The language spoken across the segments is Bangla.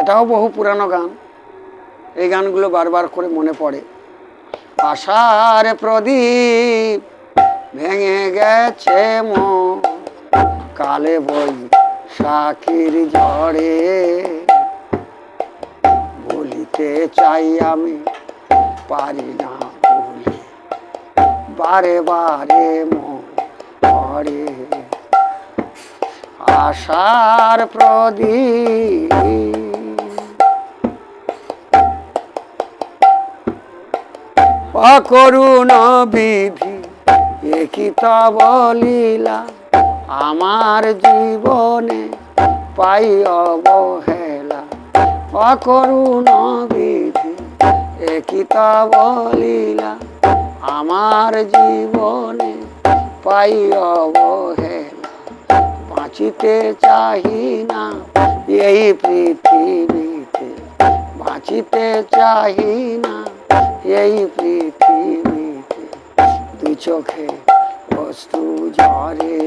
এটাও বহু পুরানো গান। এই গানগুলো বারবার করে মনে পড়ে। আশার প্রদীপ ভেঙে গেছে মন, কালে বৈশাখীর ঝড়ে। ভুলিতে চাই আমি পারি না ভুলি, বারে বারে মন পড়ে। আশার প্রদীপ অকরুণ বিধি একই তব লীলা, আমার জীবনে পাই অবহেলা। অকরুণ বিধি একই তব লীলা, আমার জীবনে পাই অবহেলা। বাঁচিতে চাহি না এই পৃথিবীতে, বাঁচিতে চাহি না এই পৃথিবীতে। দুই চোখে অশ্রু ঝরে,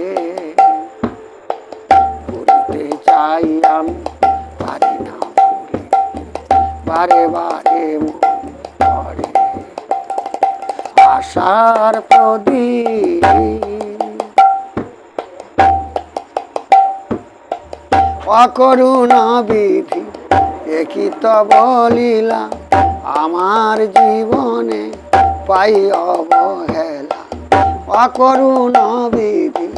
ভুলিতে চাই আমি পারি না ভুলি, বারে বারে মন পড়ে। আশার প্রদীপ অকরুণ বিধি একই তব লীলা, আমার জীবনে পাই অবহেলা। অকরুণ বিধি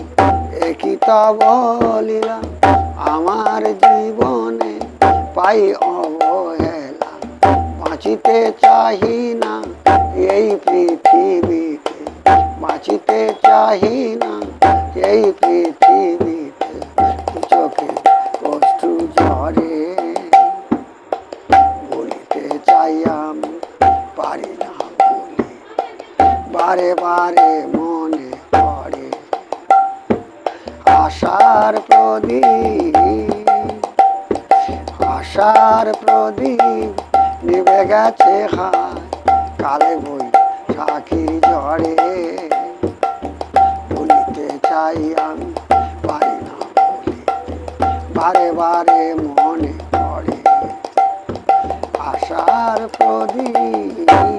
একই তব লীলা, আমার জীবনে পাই অবহেলা। বাঁচিতে চাহি না এই পৃথিবীতে, বাঁচিতে চাহি না এই পৃথিবীতে। চোখে অশ্রু ঝরে, বলিতে চাই আমি পারি না বলি, বারে বারে মনে পড়ে। আশার প্রদীপ, আশার প্রদীপ নিভে গেছে হায়, কালে বৈশাখীর ঝড়ে। ভুলিতে চাই আমি পারি না বলি, বারে বারে মনে পড়ে। আশার প্রদীপ।